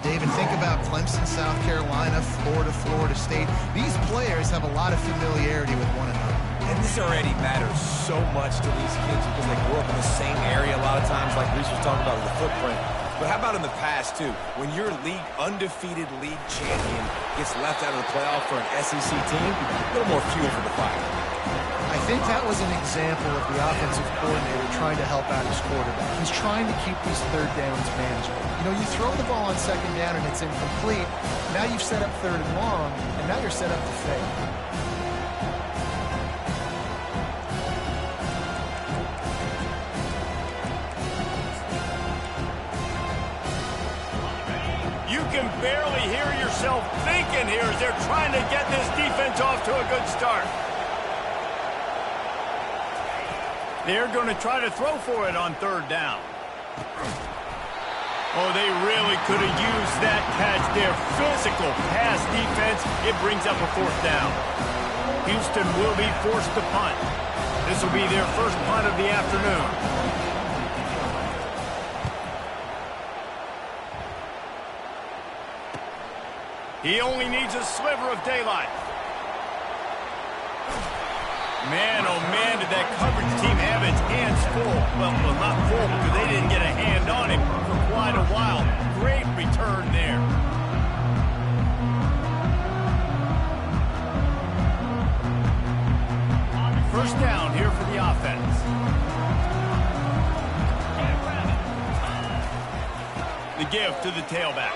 David, think about Clemson, South Carolina, Florida, Florida State. These players have a lot of familiarity with one another. And this already matters so much to these kids because they grew up in the same area a lot of times, like Reese was talking about with the footprint. But how about in the past, too? When your undefeated league champion gets left out of the playoff for an SEC team, a little more fuel for the fire. I think that was an example of the offensive coordinator trying to help out his quarterback. He's trying to keep these third downs manageable. You know, you throw the ball on second down and it's incomplete. Now you've set up third and long, and now you're set up to fail. You can barely hear yourself thinking here as they're trying to get this defense off to a good start. They're going to try to throw for it on third down. Oh, they really could have used that catch there. Physical pass defense. It brings up a fourth down. Houston will be forced to punt. This will be their first punt of the afternoon. He only needs a sliver of daylight. Man, oh man, did that coverage team have its hands full. Well, not full because they didn't get a hand on him for quite a while. Great return there. First down here for the offense. The give to the tailback.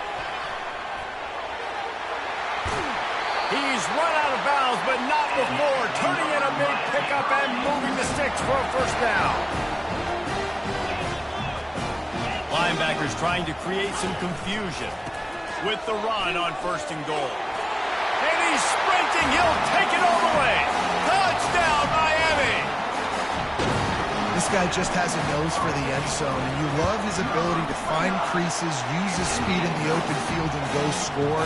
He's run out of bounds, but not before. Turning in a big pickup and moving the sticks for a first down. Linebackers trying to create some confusion with the run on first and goal. And he's sprinting. He'll take it all the way. Touchdown, Miami! This guy just has a nose for the end zone, and you love his ability to find creases, use his speed in the open field, and go score.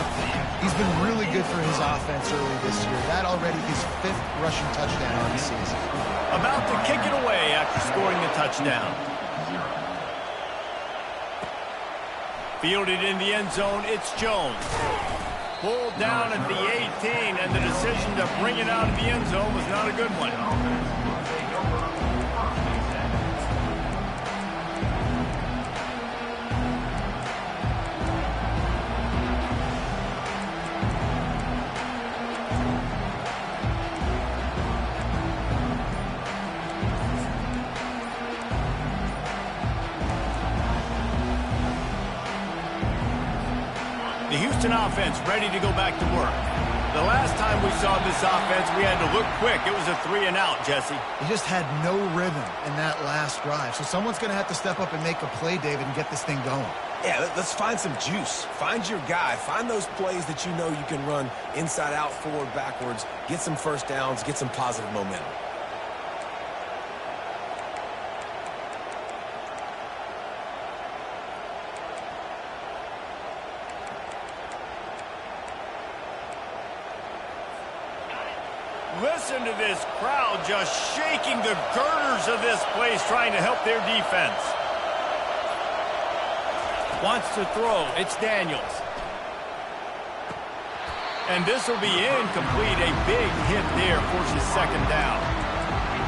He's been really good for his offense early this year. That already his 5th rushing touchdown on the season. About to kick it away after scoring the touchdown. Fielded in the end zone, it's Jones. Pulled down at the 18, and the decision to bring it out of the end zone was not a good one. The Houston offense ready to go back to work. The last time we saw this offense, we had to look quick. It was a 3-and-out, Jesse. He just had no rhythm in that last drive. So someone's going to have to step up and make a play, David, and get this thing going. Yeah, let's find some juice. Find your guy. Find those plays that you know you can run inside out, forward, backwards. Get some first downs. Get some positive momentum. Listen to this crowd just shaking the girders of this place, trying to help their defense. Wants to throw. It's Daniels. And this will be incomplete. A big hit there forces second down.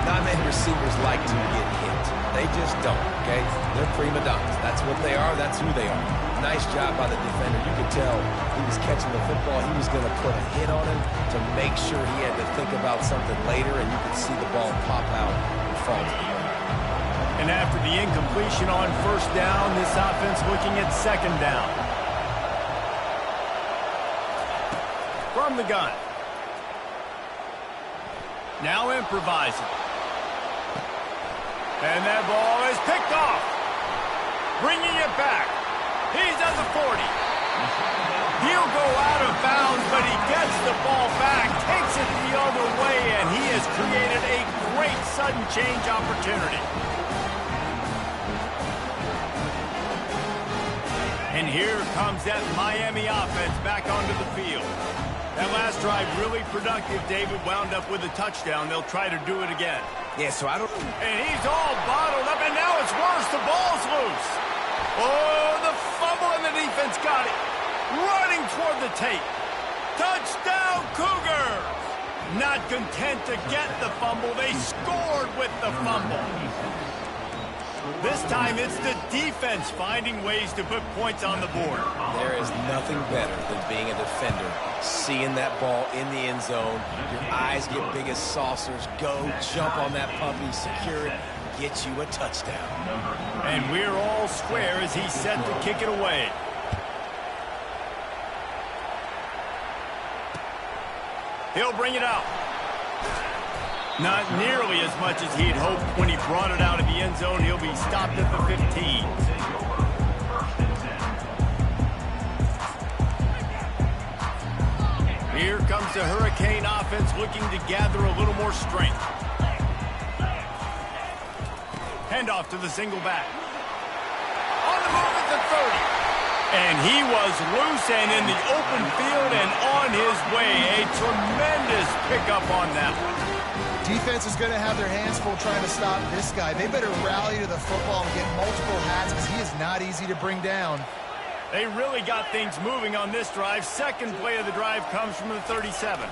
Not many receivers like to get hit. They just don't, okay? They're prima donnas. That's what they are. That's who they are. Nice job by the defender. You could tell he was catching the football. He was going to put a hit on him to make sure he had to think about something later, and you could see the ball pop out and fall to the ground. And after the incompletion on first down, this offense looking at second down. From the gun. Now improvising. And that ball is picked off. Bringing it back. He's at the 40. He'll go out of bounds, but he gets the ball back, takes it the other way, and he has created a great sudden change opportunity. And here comes that Miami offense back onto the field. That last drive really productive. David wound up with a touchdown. They'll try to do it again. Yeah, so I don't... And he's all bottled up, and now it's worse. The ball's loose. Oh, the fumble, and the defense got it. running toward the tape. Touchdown, Cougars! Not content to get the fumble, they scored with the fumble. This time it's the defense finding ways to put points on the board. There is nothing better than being a defender, seeing that ball in the end zone. Your eyes get big as saucers. Go, jump on that puppy, secure it, get you a touchdown. And we're all square as he's set to kick it away. He'll bring it out. Not nearly as much as he'd hoped when he brought it out of the end zone. He'll be stopped at the 15. Here comes the Hurricane offense looking to gather a little more strength. Handoff to the single back. On the move at the 30. And he was loose and in the open field and on his way. A tremendous pickup on that one. Defense is going to have their hands full trying to stop this guy. They better rally to the football and get multiple hats because he is not easy to bring down. They really got things moving on this drive. Second play of the drive comes from the 37.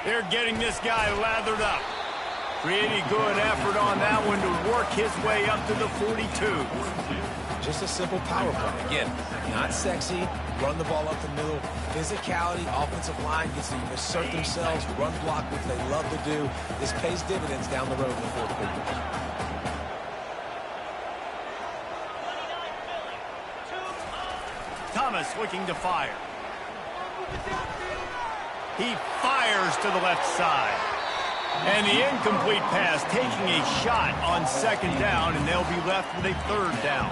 They're getting this guy lathered up. Pretty good effort on that one to work his way up to the 42. Just a simple power play. Again, not sexy. Run the ball up the middle. Physicality, offensive line gets to assert themselves, run block, which they love to do. This pays dividends down the road in the fourth quarter. Thomas looking to fire. He fires to the left side. And the incomplete pass taking a shot on second down, and they'll be left with a third down.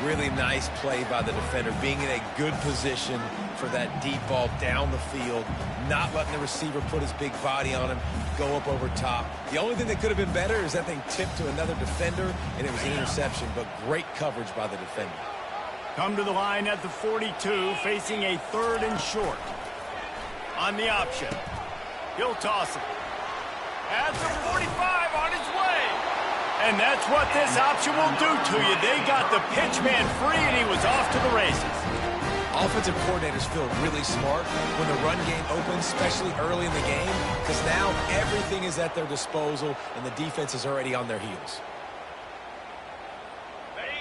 Really nice play by the defender, being in a good position for that deep ball down the field, not letting the receiver put his big body on him, go up over top. The only thing that could have been better is that thing tipped to another defender, and it was an interception, but great coverage by the defender. Come to the line at the 42, facing a third and short. On the option, he'll toss it. At the 45 on his way. And that's what this option will do to you. They got the pitch man free, and he was off to the races. Offensive coordinators feel really smart when the run game opens, especially early in the game, because now everything is at their disposal, and the defense is already on their heels.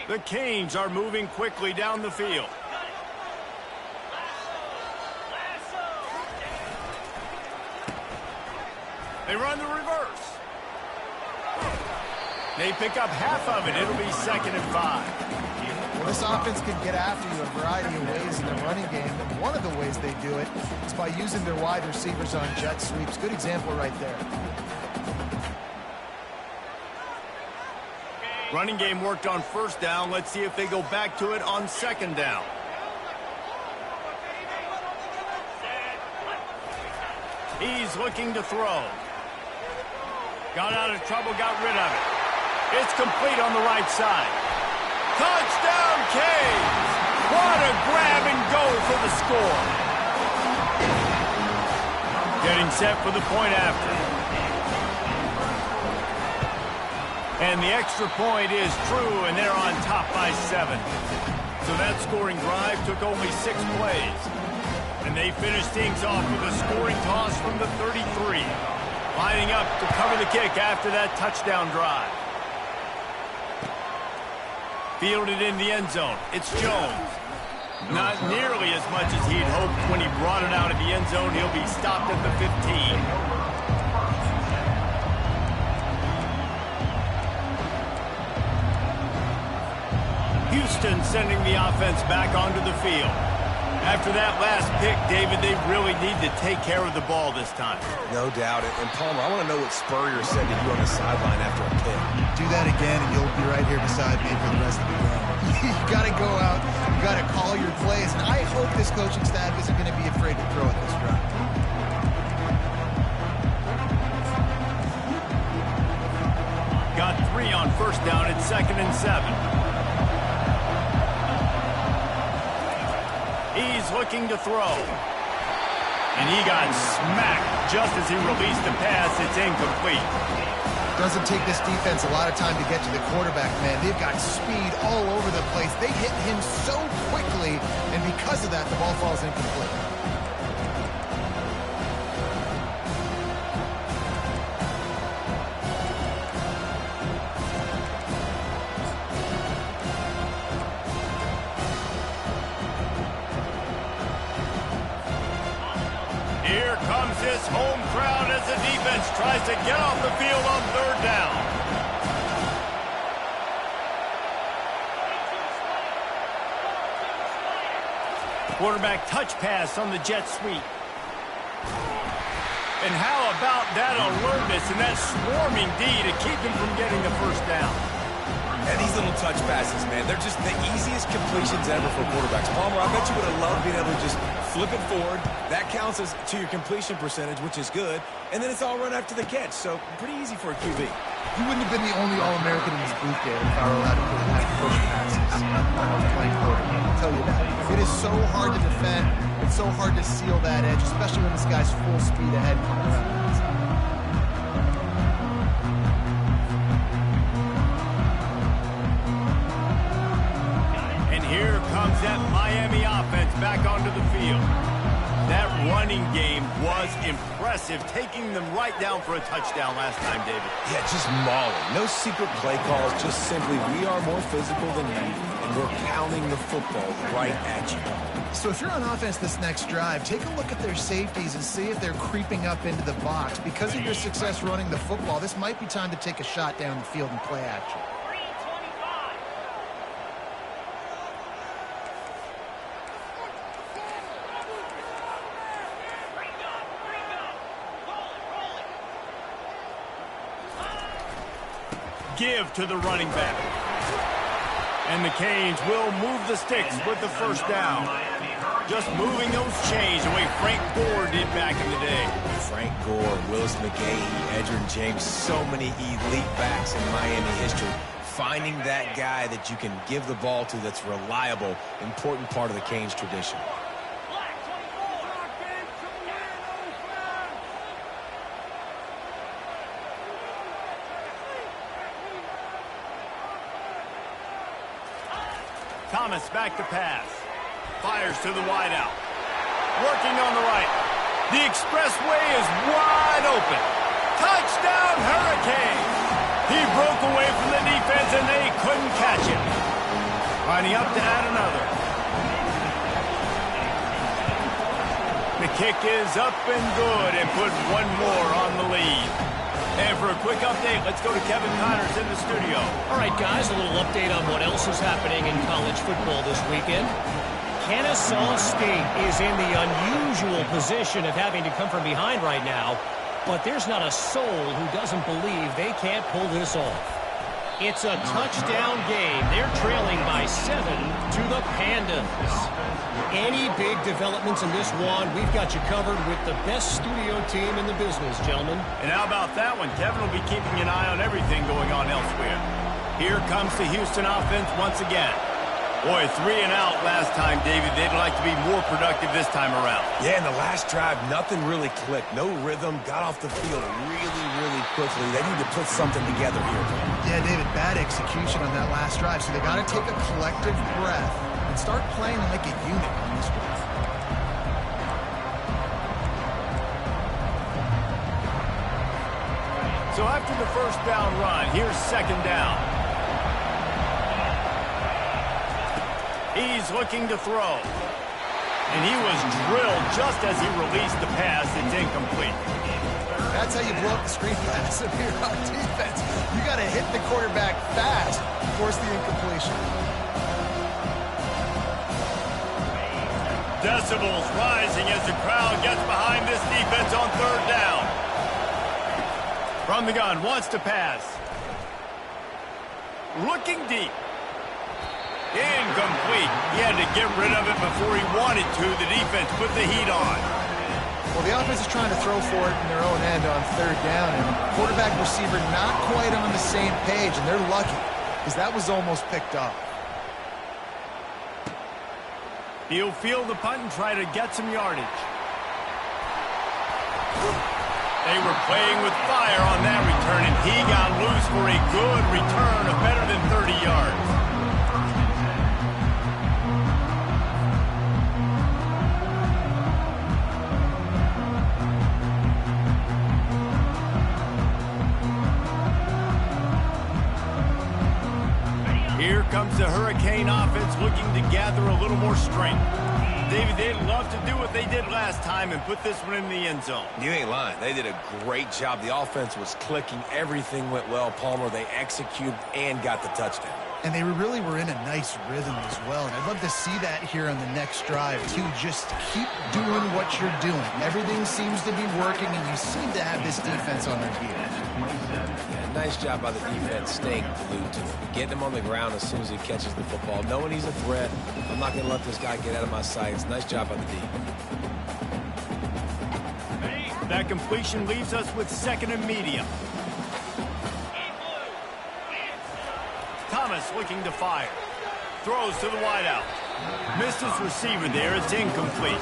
The Canes are moving quickly down the field. They run the reverse. They pick up half of it. It'll be 2nd and 5. Well, this offense can get after you a variety of ways in the running game. And one of the ways they do it is by using their wide receivers on jet sweeps. Good example right there. Running game worked on first down. Let's see if they go back to it on second down. He's looking to throw. Got out of trouble, got rid of it. It's complete on the right side. Touchdown, Canes! What a grab and go for the score. Getting set for the point after. And the extra point is true, and they're on top by 7. So that scoring drive took only 6 plays. And they finished things off with a scoring toss from the 33. Lining up to cover the kick after that touchdown drive. Fielded in the end zone. It's Jones. Not nearly as much as he'd hoped when he brought it out of the end zone. He'll be stopped at the 15. Houston sending the offense back onto the field. After that last pick, David, they really need to take care of the ball this time. No doubt. And Palmer, I want to know what Spurrier said to you on the sideline after a pick. Do that again, and you'll be right here beside me for the rest of the game. You got to go out. You got to call your plays. And I hope this coaching staff isn't going to be afraid to throw at this drive. Got 3 on first down at 2nd and 7. He's looking to throw. And he got smacked just as he released the pass. It's incomplete. Doesn't take this defense a lot of time to get to the quarterback, man. They've got speed all over the place. They hit him so quickly, and because of that, the ball falls incomplete. Here comes his home crowd as the defense tries to get off the field on third down. Quarterback touch pass on the jet sweep. And how about that alertness and that swarming D to keep him from getting the first down? And these little touch passes, man, they're just the easiest completions ever for quarterbacks. Palmer, I bet you would have loved being able to just flip it forward. That counts as to your completion percentage, which is good. And then it's all run after the catch, so pretty easy for a QB. He wouldn't have been the only All-American in his booth there if I were allowed to put that push passes on playing quarterback. I'll tell you that. It is so hard to defend. It's so hard to seal that edge, especially when this guy's full speed ahead coming around the inside. Here comes that Miami offense back onto the field. That running game was impressive, taking them right down for a touchdown last time, David. Yeah, just mauling. No secret play calls, just simply we are more physical than you, and we're pounding the football right at you. So if you're on offense this next drive, take a look at their safeties and see if they're creeping up into the box. Because of your success running the football, this might be time to take a shot down the field and play action. Give to the running back. And the Canes will move the sticks with the first down. Just moving those chains the way Frank Gore did back in the day. Frank Gore, Willis McGahee, Edgerrin James, so many elite backs in Miami history. Finding that guy that you can give the ball to that's reliable, important part of the Canes tradition. Thomas back to pass. Fires to the wideout. Working on the right. The expressway is wide open. Touchdown, Hurricanes! He broke away from the defense and they couldn't catch him. Lining up to add another. The kick is up and good and put one more on the lead. And for a quick update, let's go to Kevin Connors in the studio. All right, guys, a little update on what else is happening in college football this weekend. Kennesaw State is in the unusual position of having to come from behind right now, but there's not a soul who doesn't believe they can't pull this off. It's a touchdown game. They're trailing by 7 to the Pandas. Any big developments in this one, we've got you covered with the best studio team in the business, gentlemen. And how about that one? Kevin will be keeping an eye on everything going on elsewhere. Here comes the Houston offense once again. Boy, 3 and out last time, David. They'd like to be more productive this time around. Yeah, in the last drive, nothing really clicked. No rhythm, got off the field really quickly. They need to put something together here. Yeah, David, bad execution on that last drive, so they got to take a collective breath and start playing like a unit on this drive. So after the first down run, here's second down. He's looking to throw. And he was drilled just as he released the pass. It's incomplete. That's how you blow up the screen pass if you're on defense. You got to hit the quarterback fast to force the incompletion. Decibels rising as the crowd gets behind this defense on third down. From the gun, wants to pass. Looking deep. Incomplete. He had to get rid of it before he wanted to. The defense put the heat on. Well, the offense is trying to throw for it in their own end on third down, and quarterback receiver not quite on the same page, and they're lucky because that was almost picked up. He'll field the punt and try to get some yardage. They were playing with fire on that return, and he got loose for a good return of better than 30 yards. Here comes the Hurricane offense looking to gather a little more strength. David, they'd love to do what they did last time and put this one in the end zone. You ain't lying. They did a great job. The offense was clicking. Everything went well. Palmer, they executed and got the touchdown. And they really were in a nice rhythm as well. And I'd love to see that here on the next drive, too. Just keep doing what you're doing. Everything seems to be working, and you seem to have this defense on their heels. Yeah, nice job by the defense staying glued to him. Getting him on the ground as soon as he catches the football. Knowing he's a threat. I'm not going to let this guy get out of my sights. Nice job by the D. That completion leaves us with 2nd and medium. Thomas looking to fire. Throws to the wideout. Missed his receiver there. It's incomplete.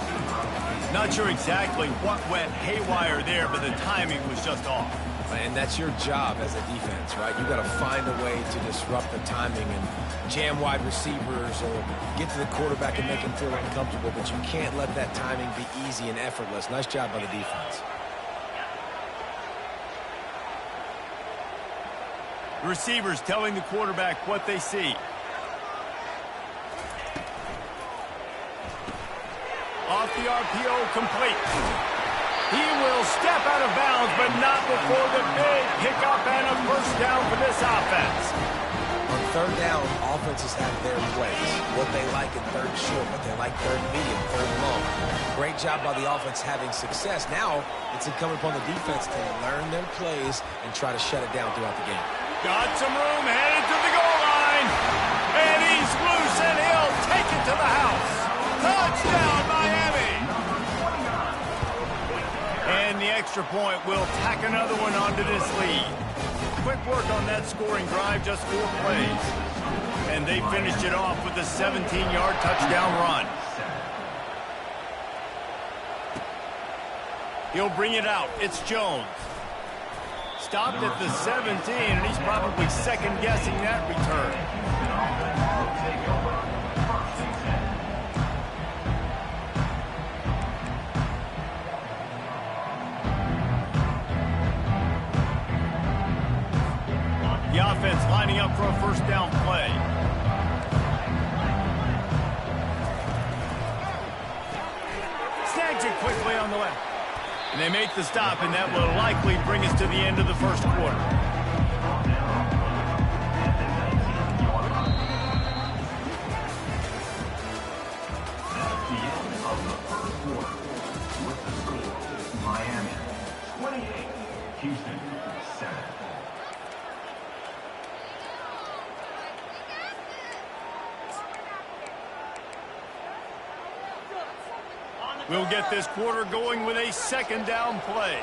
Not sure exactly what went haywire there, but the timing was just off. And that's your job as a defense, right? You got to find a way to disrupt the timing and jam wide receivers or get to the quarterback and make him feel uncomfortable, but you can't let that timing be easy and effortless. Nice job by the defense. The receivers telling the quarterback what they see. Off the RPO, complete. He will step out of bounds, but not before the big pickup and a first down for this offense. On 3rd down, offenses have their plays. What they like in 3rd short, what they like 3rd medium, 3rd long. Great job by the offense having success. Now, it's incumbent upon the defense to learn their plays and try to shut it down throughout the game. Got some room, headed to the goal line. And he's loose, and he'll take it to the house. Touchdown, Miami. And the extra point will tack another one onto this lead. Quick work on that scoring drive, just 4 plays. And they finished it off with a 17-yard touchdown run. He'll bring it out. It's Jones. Stopped at the 17, and he's probably second-guessing that return. The offense lining up for a first down play. Snags it quickly on the left. And they make the stop, and that will likely bring us to the end of the first quarter. At the end of the first quarter, with the score, Miami 28, Houston 7. We'll get this quarter going with a second down play.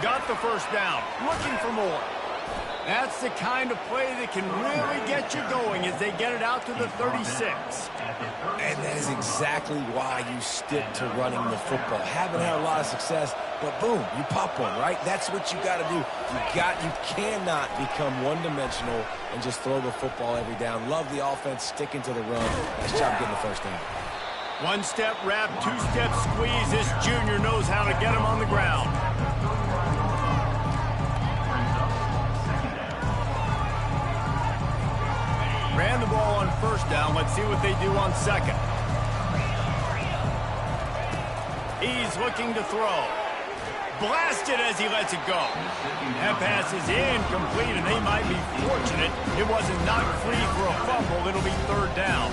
Got the first down, looking for more. That's the kind of play that can really get you going as they get it out to the 36. And that is exactly why you stick to running the football. Haven't had a lot of success, but boom, you pop one, right? That's what you got to do. You cannot become one-dimensional and just throw the football every down. Love the offense, sticking to the run. Nice job getting the first down. One-step wrap, two-step squeeze. This junior knows how to get him on the ground. Ran the ball on first down. Let's see what they do on second. He's looking to throw. Blasted as he lets it go. That pass is incomplete, and they might be fortunate it wasn't knocked free for a fumble. It'll be third down.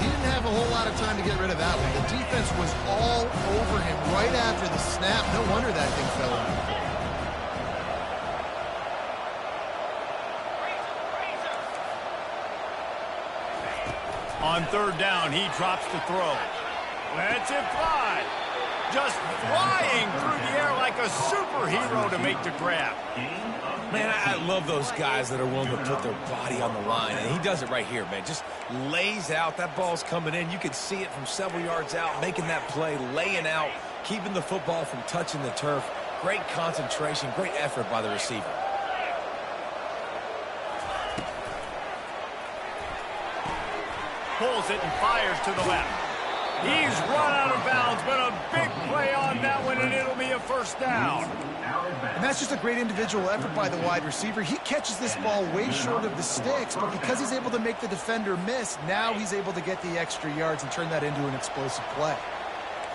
He didn't have a whole lot of time to get rid of that one. The defense was all over him right after the snap. No wonder that thing fell out. On third down, he drops to throw. Lets it fly. Just flying through the air like a superhero to make the grab. Man, I love those guys that are willing to put their body on the line, and he does it right here, man. Just lays out. That ball's coming in. You can see it from several yards out, making that play, laying out, keeping the football from touching the turf. Great concentration, great effort by the receiver. Pulls it and fires to the left. He's run out of bounds, but a big play on that one, and it'll be a first down. And that's just a great individual effort by the wide receiver. He catches this ball way short of the sticks, but because he's able to make the defender miss, now he's able to get the extra yards and turn that into an explosive play.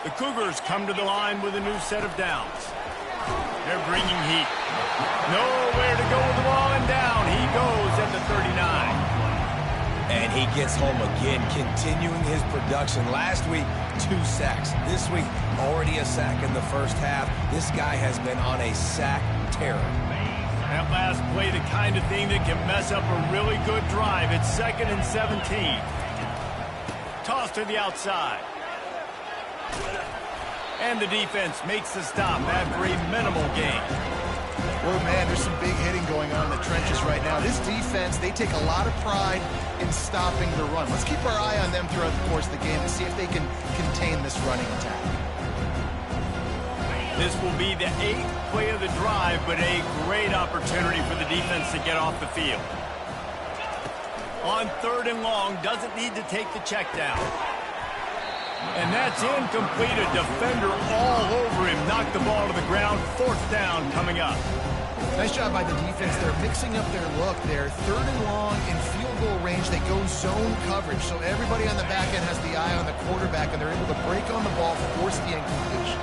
The Cougars come to the line with a new set of downs. They're bringing heat. Nowhere to go with the ball, and down he goes at the 39. And he gets home again, continuing his production. Last week, 2 sacks. This week, already a sack in the first half. This guy has been on a sack terror. That last play, the kind of thing that can mess up a really good drive. It's 2nd and 17. Toss to the outside. And the defense makes the stop after a minimal gain. Well, man, there's some big hitting going on in the trenches right now. This defense, they take a lot of pride in stopping the run. Let's keep our eye on them throughout the course of the game to see if they can contain this running attack. This will be the 8th play of the drive, but a great opportunity for the defense to get off the field. On 3rd and long, doesn't need to take the check down. And that's incomplete. A defender all over him. Knocked the ball to the ground. 4th down coming up. Nice job by the defense. They're mixing up their look. They're 3rd and long in field goal range. They go zone coverage. So everybody on the back end has the eye on the quarterback, and they're able to break on the ball, force the incompletion.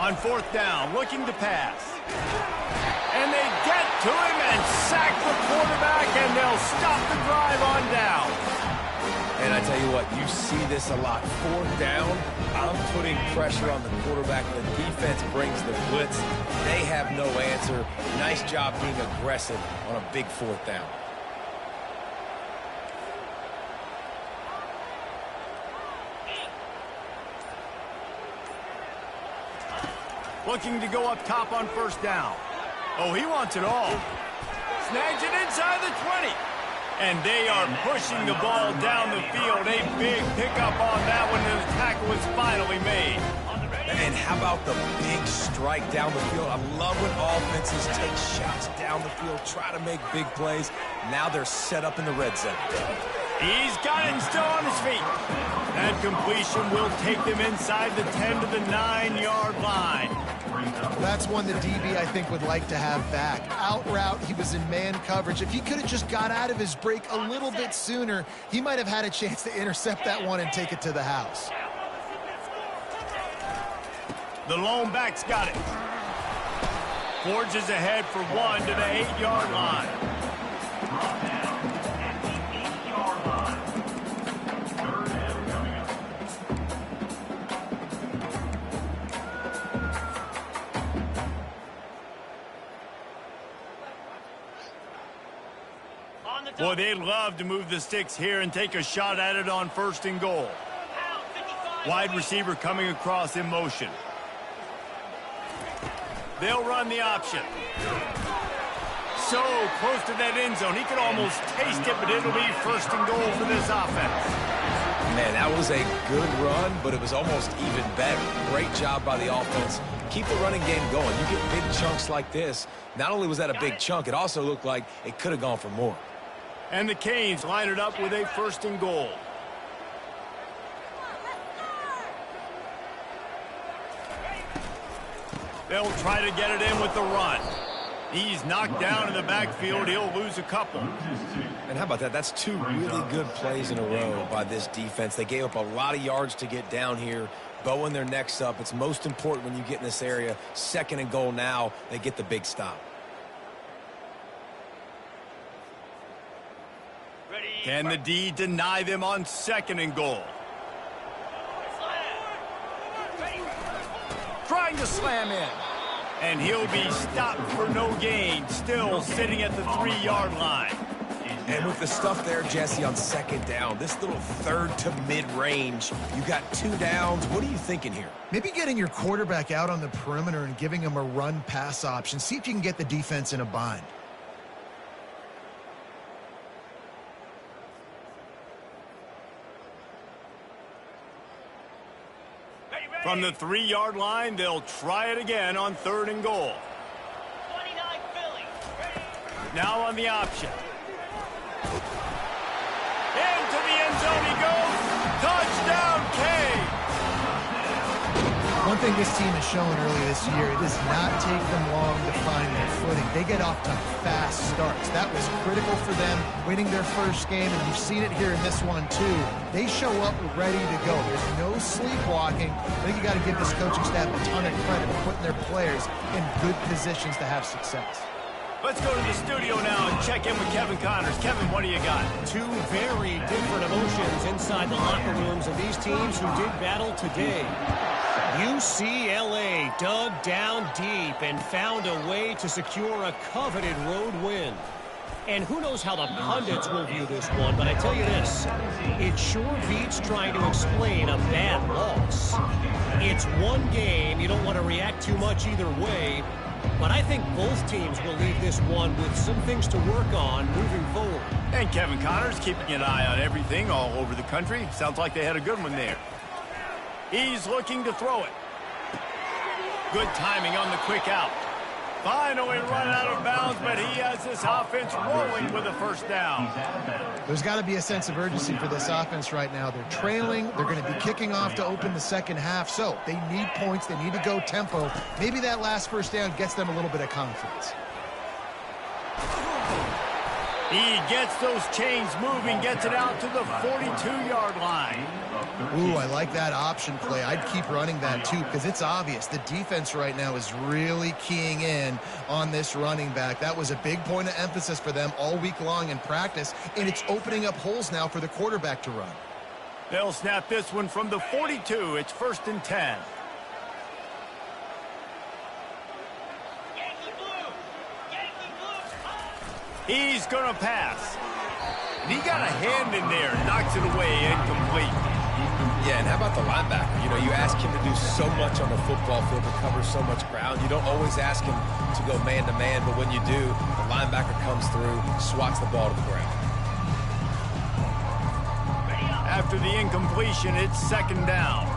On 4th down, looking to pass. And they get to him and sack the quarterback, and they'll stop the drive on down. And I tell you what, you see this a lot. 4th down, I'm putting pressure on the quarterback. The defense brings the blitz. They have no answer. Nice job being aggressive on a big 4th down. Looking to go up top on 1st down. Oh, he wants it all. Snags it inside the 20. And they are pushing the ball down the field. A big pickup on that one, and the tackle was finally made. And how about the big strike down the field? I love when offenses take shots down the field, try to make big plays. Now they're set up in the red zone. He's got it and still on his feet. That completion will take them inside the 10 to the 9-yard line. That's one the DB, I think, would like to have back. Out route, he was in man coverage. If he could have just got out of his break a little bit sooner, he might have had a chance to intercept that one and take it to the house. The lone back's got it. Forges ahead for 1 to the 8-yard line. Boy, they'd love to move the sticks here and take a shot at it on 1st and goal. Wide receiver coming across in motion. They'll run the option. So close to that end zone. He could almost taste it, but it'll be 1st and goal for this offense. Man, that was a good run, but it was almost even better. Great job by the offense. Keep the running game going. You get big chunks like this. Not only was that a big chunk, it also looked like it could have gone for more. And the Canes line it up with a 1st and goal. They'll try to get it in with the run. He's knocked down in the backfield. He'll lose a couple. And how about that? That's 2 really good plays in a row by this defense. They gave up a lot of yards to get down here. Bowing their necks up. It's most important when you get in this area. 2nd and goal now. They get the big stop. Can the D deny them on 2nd and goal? Trying to slam in. And he'll be stopped for no gain. Still sitting at the 3-yard line. And with the stuff there, Jesse, on second down, this little third to mid-range, you got 2 downs. What are you thinking here? Maybe getting your quarterback out on the perimeter and giving him a run-pass option. See if you can get the defense in a bind. From the 3-yard line, they'll try it again on 3rd and goal. 29 Philly. Now on the option. Into the end zone he goes. Touchdown, K. One thing this team has shown early this year, it does not take them long to find their footing. They get off to fast starts. That was critical for them winning their first game, and you've seen it here in this one too. They show up ready to go. There's no sleepwalking. I think you got to give this coaching staff a ton of credit for putting their players in good positions to have success. Let's go to the studio now and check in with Kevin Connors. Kevin, what do you got? 2 very different emotions inside the locker rooms of these teams who did battle today. UCLA dug down deep and found a way to secure a coveted road win. And who knows how the pundits will view this one, but I tell you this, it sure beats trying to explain a bad loss. It's one game, you don't want to react too much either way, but I think both teams will leave this one with some things to work on moving forward. And Kevin Connors keeping an eye on everything all over the country. Sounds like they had a good one there. He's looking to throw it. Good timing on the quick out. Finally run out of bounds, but he has this offense rolling with a first down. There's got to be a sense of urgency for this offense right now. They're trailing. They're going to be kicking off to open the second half. So they need points. They need to go tempo. Maybe that last first down gets them a little bit of confidence. He gets those chains moving, gets it out to the 42-yard line. Ooh, I like that option play. I'd keep running that too because it's obvious. The defense right now is really keying in on this running back. That was a big point of emphasis for them all week long in practice, and it's opening up holes now for the quarterback to run. They'll snap this one from the 42. It's 1st and 10. He's going to pass. And he got a hand in there, knocks it away, incomplete. Yeah, and how about the linebacker? You know, you ask him to do so much on the football field, to cover so much ground. You don't always ask him to go man-to-man, but when you do, the linebacker comes through, swats the ball to the ground. After the incompletion, it's 2nd down.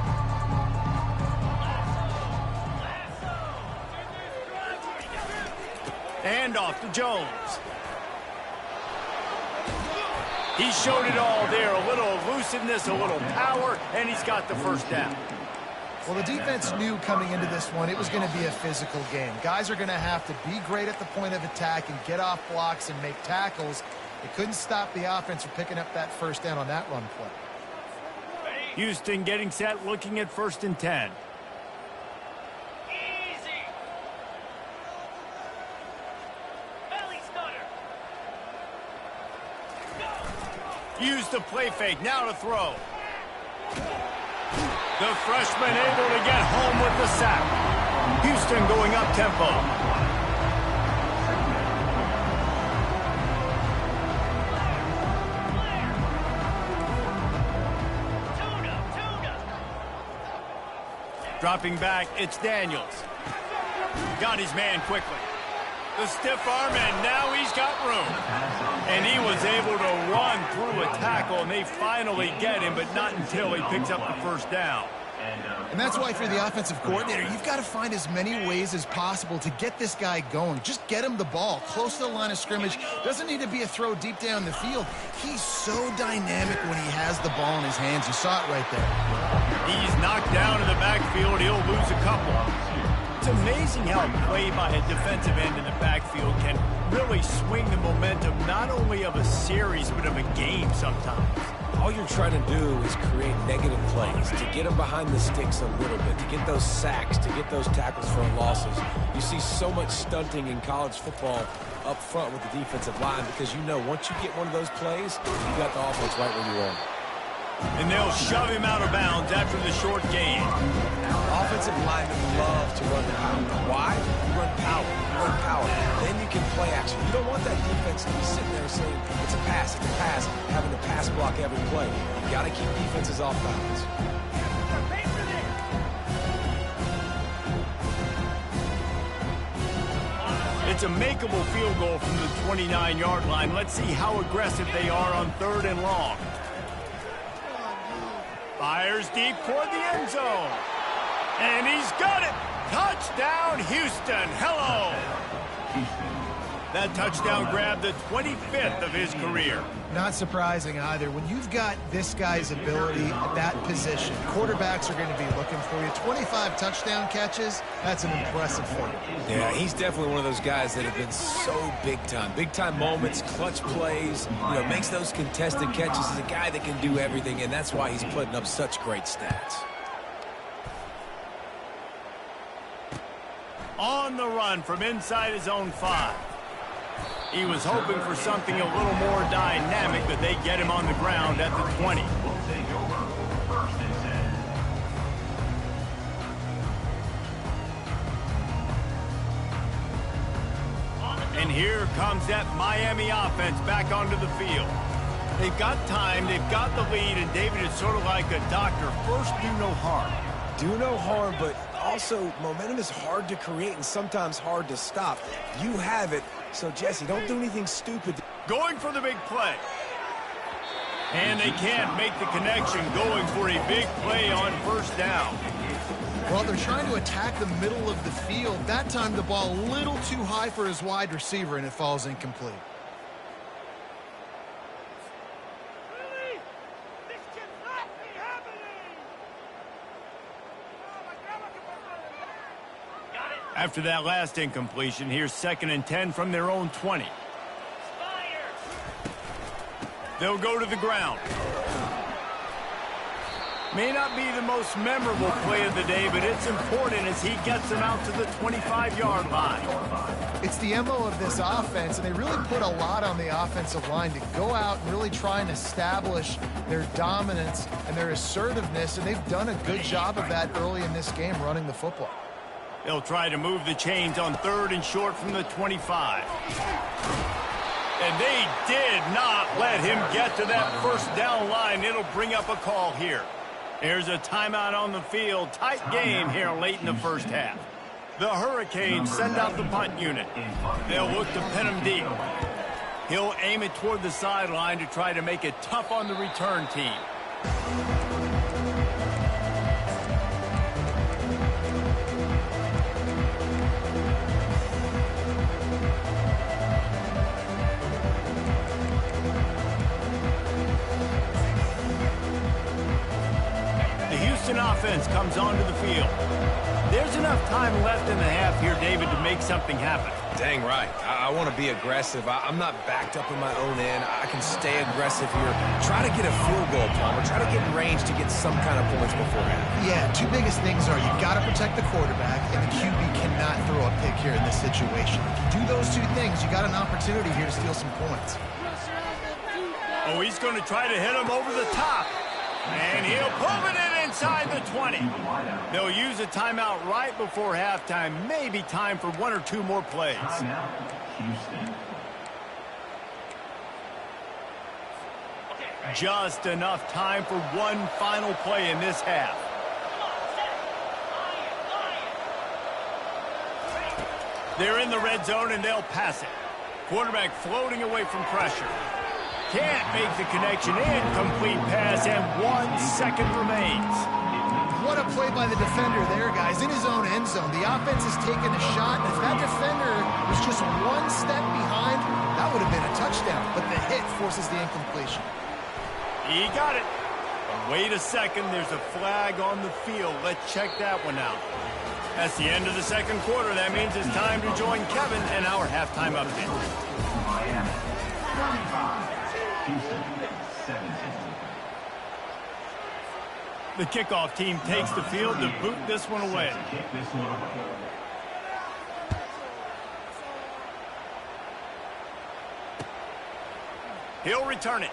And off to Jones. He showed it all there, a little elusiveness, a little power, and he's got the first down. Well, the defense knew coming into this one it was going to be a physical game. Guys are going to have to be great at the point of attack and get off blocks and make tackles. They couldn't stop the offense from picking up that first down on that run play. Houston getting set, looking at 1st and 10. Use the play fake, now to throw. The freshman able to get home with the sack. Houston going up tempo. Dropping back, it's Daniels. Got his man quickly. The stiff arm, and now he's got room. And he was able to run through a tackle, and they finally get him, but not until he picks up the first down. And that's why, for the offensive coordinator, you've got to find as many ways as possible to get this guy going. Just get him the ball close to the line of scrimmage. Doesn't need to be a throw deep down the field. He's so dynamic when he has the ball in his hands. You saw it right there. He's knocked down in the backfield. He'll lose a couple. It's amazing how a play by a defensive end in the backfield can really swing the momentum not only of a series but of a game sometimes. All you're trying to do is create negative plays, to get them behind the sticks a little bit, to get those sacks, to get those tackles for losses. You see so much stunting in college football up front with the defensive line because you know once you get one of those plays, you got the offense right where you want. And they'll shove him out of bounds after the short gain. Offensive linemen love to run the power. Why? You run power. You run power. Then you can play action. You don't want that defense to be sitting there saying, it's a pass, having to pass block every play. You got to keep defenses off balance. It's a makeable field goal from the 29-yard line. Let's see how aggressive they are on 3rd and long. Fires deep toward the end zone. And he's got it. Touchdown, Houston. Hello. That touchdown grabbed the 25th of his career. Not surprising either. When you've got this guy's ability at that position, quarterbacks are going to be looking for you. 25 touchdown catches, that's an impressive thing. Yeah, he's definitely one of those guys that have been so big time. Big time moments, clutch plays, makes those contested catches. He's a guy that can do everything, and that's why he's putting up such great stats. On the run from inside his own 5. He was hoping for something a little more dynamic, but they get him on the ground at the 20. Will take over. 1st and 10. And here comes that Miami offense back onto the field. They've got time, they've got the lead, and David is sort of like a doctor. First, do no harm. Do no harm, but also momentum is hard to create and sometimes hard to stop. You have it, so Jesse, don't do anything stupid. Going for the big play. And they can't make the connection, going for a big play on 1st down. Well, they're trying to attack the middle of the field. That time the ball a little too high for his wide receiver, and it falls incomplete. After that last incompletion, here's 2nd and 10 from their own 20. They'll go to the ground. May not be the most memorable play of the day, but it's important as he gets them out to the 25-yard line. It's the MO of this offense, and they really put a lot on the offensive line to go out and really try and establish their dominance and their assertiveness, and they've done a good job of that early in this game running the football. They'll try to move the chains on 3rd and short from the 25. And they did not let him get to that 1st down line. It'll bring up a call here. There's a timeout on the field. Tight game here late in the 1st half. The Hurricanes send out the punt unit. They'll look to pin him deep. He'll aim it toward the sideline to try to make it tough on the return team. Offense comes onto the field. There's enough time left in the half here, David, to make something happen. Dang right. I want to be aggressive. I'm not backed up in my own end. I can stay aggressive here. Try to get a field goal, Palmer. Try to get in range to get some kind of points before half. Yeah, 2 biggest things are you got to protect the quarterback, and the QB cannot throw a pick here in this situation. If you do those 2 things, you got an opportunity here to steal some points. Oh, he's going to try to hit him over the top. And he'll pull it in inside the 20. They'll use a timeout right before halftime. Maybe time for 1 or 2 more plays. Timeout, Houston. Just enough time for 1 final play in this half. They're in the red zone and they'll pass it. Quarterback floating away from pressure. Can't make the connection. Incomplete pass, and 1 second remains. What a play by the defender there, guys. In his own end zone, the offense has taken a shot. If that defender was just 1 step behind, that would have been a touchdown. But the hit forces the incompletion. He got it. Wait a second. There's a flag on the field. Let's check that one out. That's the end of the 2nd quarter. That means it's time to join Kevin and our halftime update. Miami, 45. Houston, 17. The kickoff team takes the field to boot this one away. Kick this one away. He'll return it.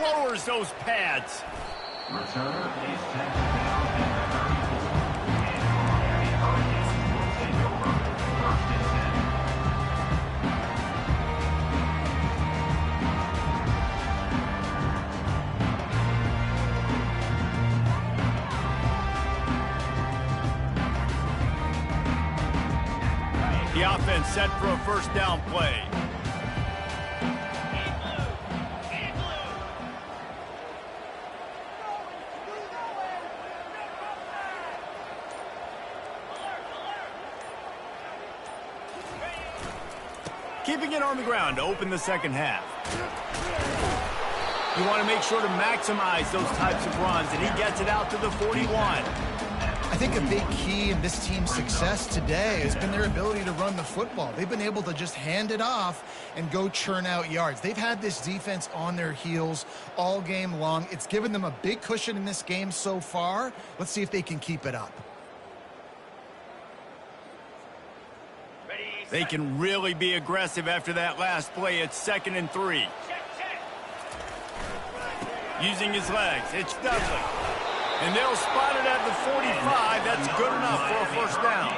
lowers those pads. Return is tackled down at the 34. And Miami Hurricanes will take over. First and 10. The offense set for a first down play. Keeping it on the ground to open the second half. You want to make sure to maximize those types of runs, and he gets it out to the 41. I think a big key in this team's success today has been their ability to run the football. They've been able to just hand it off and go churn out yards. They've had this defense on their heels all game long. It's given them a big cushion in this game so far. Let's see if they can keep it up. They can really be aggressive after that last play. It's 2nd and 3. Using his legs, it's Dudley. And they'll spot it at the 45. That's good enough for a first down.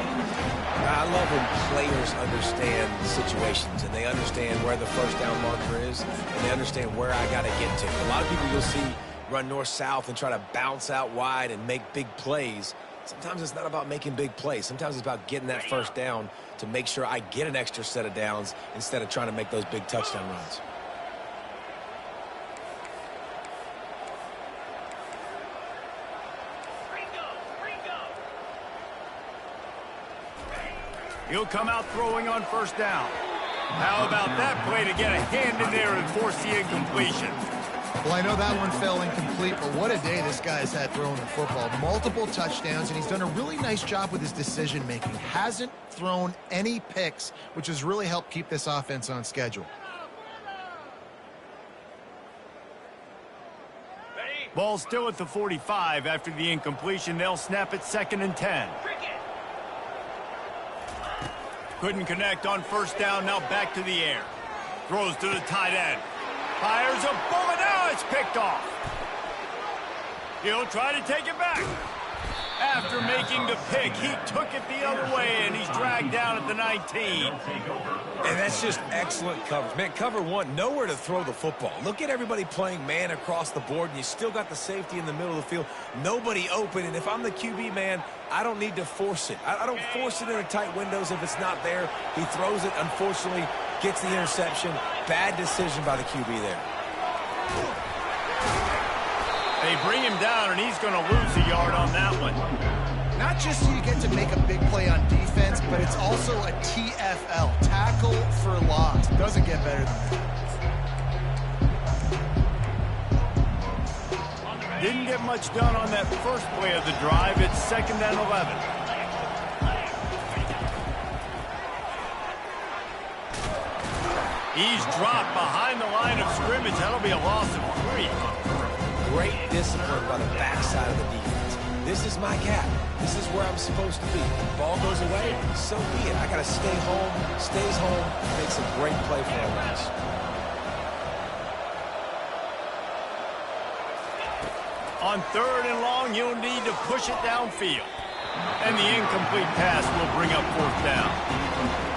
I love when players understand situations and they understand where the first down marker is and they understand where I got to get to. A lot of people you'll see run north-south and try to bounce out wide and make big plays. Sometimes it's not about making big plays. Sometimes it's about getting that first down to make sure I get an extra set of downs instead of trying to make those big touchdown runs. He'll come out throwing on first down. How about that play to get a hand in there and force the incompletion? Well, I know that one fell incomplete, but what a day this guy's had throwing the football. Multiple touchdowns, and he's done a really nice job with his decision-making. Hasn't thrown any picks, which has really helped keep this offense on schedule. Ball still at the 45 after the incompletion. They'll snap it 2nd and 10. Couldn't connect on first down. Now back to the air. Throws to the tight end. Fires a bullet. Now it's picked off. He'll try to take it back. After making the pick, he took it the other way, and he's dragged down at the 19. And that's just excellent coverage. Man, cover one, nowhere to throw the football. Look at everybody playing man across the board, and you still got the safety in the middle of the field. Nobody open, and if I'm the QB, man, I don't need to force it. I don't force it into tight windows if it's not there. He throws it, unfortunately, gets the interception. Bad decision by the QB there. They bring him down, and he's going to lose a yard on that one. Not just so you get to make a big play on defense, but it's also a TFL, tackle for loss. Doesn't get better than that. Didn't get much done on that first play of the drive. It's 2nd and 11. He's dropped behind the line of scrimmage. That'll be a loss of 3. Great discipline by the backside of the defense. This is my gap. This is where I'm supposed to be. Ball goes away, so be it. I got to stay home, stays home, makes a great play for our runs. On 3rd and long, you'll need to push it downfield. And the incomplete pass will bring up 4th down.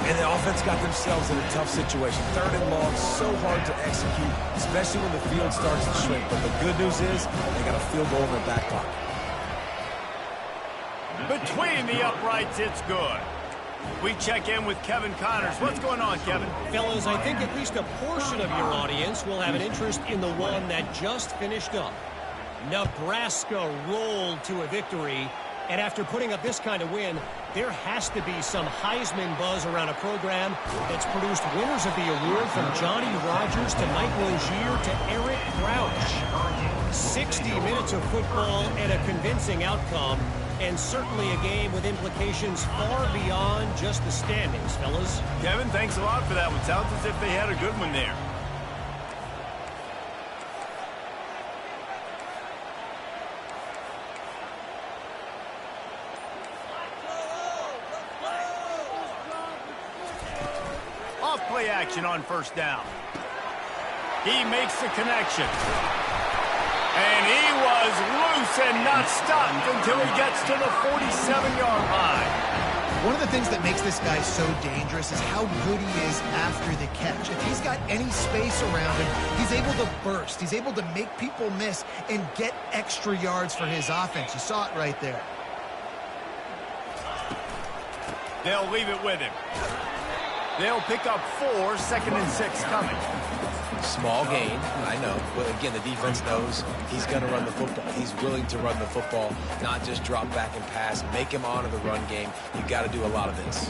And the offense got themselves in a tough situation. 3rd and long, so hard to execute, especially when the field starts to shrink. But the good news is they got a field goal in their back pocket. Between the uprights, it's good. We check in with Kevin Connors. What's going on, Kevin? Fellas, I think at least a portion of your audience will have an interest in the one that just finished up. Nebraska rolled to a victory, and after putting up this kind of win, there has to be some Heisman buzz around a program that's produced winners of the award from Johnny Rodgers to Mike Rozier to Eric Crouch. 60 minutes of football and a convincing outcome, and certainly a game with implications far beyond just the standings, fellas. Kevin, thanks a lot for that one. Sounds as if they had a good one there. Off play action on first down. He makes the connection. And he was loose and not stopped until he gets to the 47-yard line. One of the things that makes this guy so dangerous is how good he is after the catch. If he's got any space around him, he's able to burst. He's able to make people miss and get extra yards for his offense. You saw it right there. They'll leave it with him. They'll pick up 4, 2nd and 6 coming. Small gain, I know. But again, the defense knows he's going to run the football. He's willing to run the football, not just drop back and pass. Make him honor the run game. You've got to do a lot of this.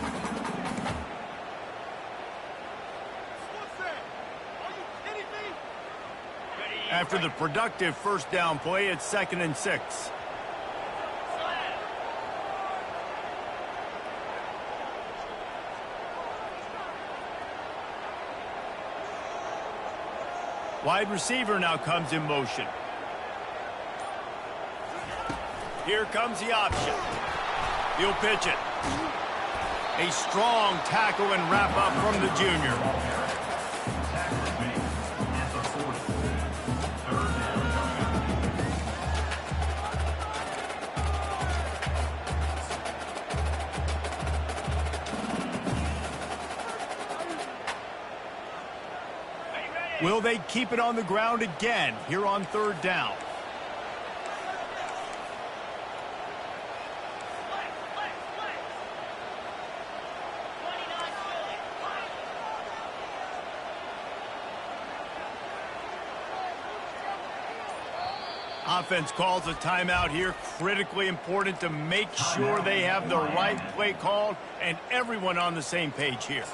After the productive first down play, it's 2nd and 6. Wide receiver now comes in motion. Here comes the option. He'll pitch it. A strong tackle and wrap up from the junior. Will they keep it on the ground again here on 3rd down? Offense calls a timeout here. Critically important to make sure they have the right play called and everyone on the same page here.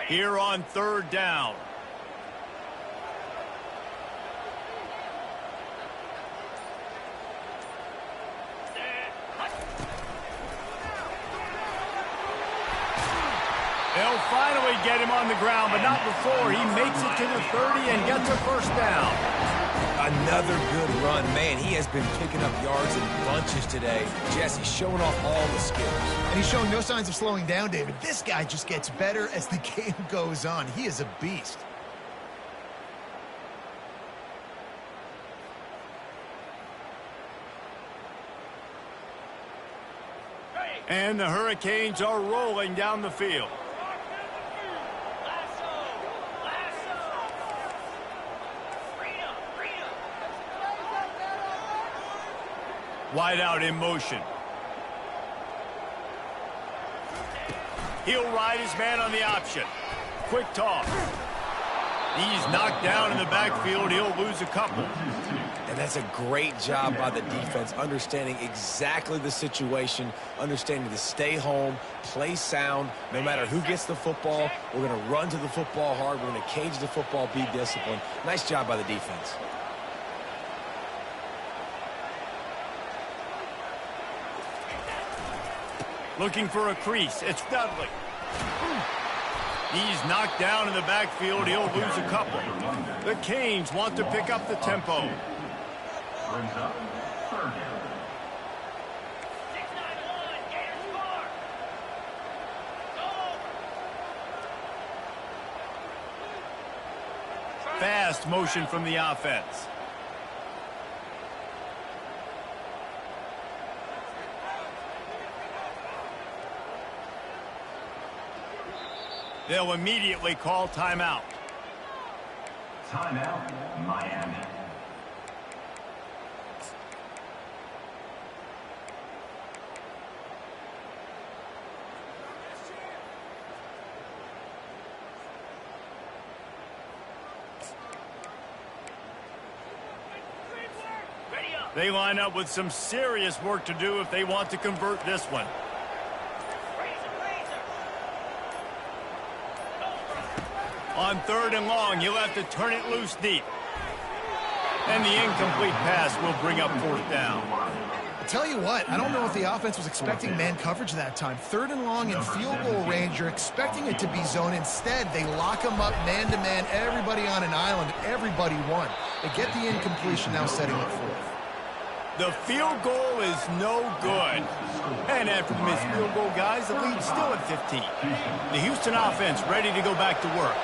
Here on 3rd down. They'll finally get him on the ground, but not before he makes it to the 30 and gets a 1st down. Another good run. Man, he has been picking up yards in bunches today. Jesse showing off all the skills. And he's showing no signs of slowing down, David. This guy just gets better as the game goes on. He is a beast. And the Hurricanes are rolling down the field. Wide out in motion. He'll ride his man on the option. Quick toss. He's knocked down in the backfield. He'll lose a couple. And that's a great job by the defense, understanding exactly the situation, understanding to stay home, play sound. No matter who gets the football, we're going to run to the football hard. We're going to cage the football, be disciplined. Nice job by the defense. Looking for a crease. It's Dudley. He's knocked down in the backfield. He'll lose a couple. The Canes want to pick up the tempo. Brings up 3rd down. Fast motion from the offense. They'll immediately call timeout. Timeout, Miami. They line up with some serious work to do if they want to convert this one. On 3rd and long, he'll have to turn it loose deep. And the incomplete pass will bring up 4th down. I'll tell you what, I don't know if the offense was expecting man coverage that time. 3rd and long in field goal range, you're expecting it to be zone. Instead, they lock them up man-to-man, everybody on an island, everybody won. They get the incompletion, now setting it 4th. The field goal is no good. And after the missed field goal, guys, the lead's still at 15. The Houston offense ready to go back to work.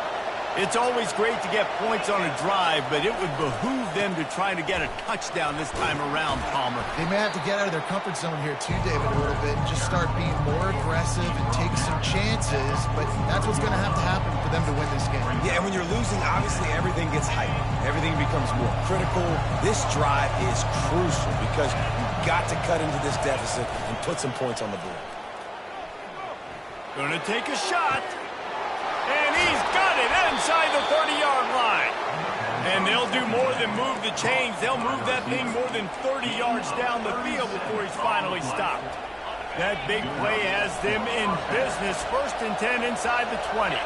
It's always great to get points on a drive, but it would behoove them to try to get a touchdown this time around, Palmer. They may have to get out of their comfort zone here too, David, a little bit, and just start being more aggressive and take some chances, but that's what's going to have to happen for them to win this game. Yeah, and when you're losing, obviously everything gets hyped. Everything becomes more critical. This drive is crucial because you've got to cut into this deficit and put some points on the board. Gonna take a shot. And he's got it inside the 30-yard line. And they'll do more than move the chains. They'll move that thing more than 30 yards down the field before he's finally stopped. That big play has them in business. 1st and 10 inside the 20.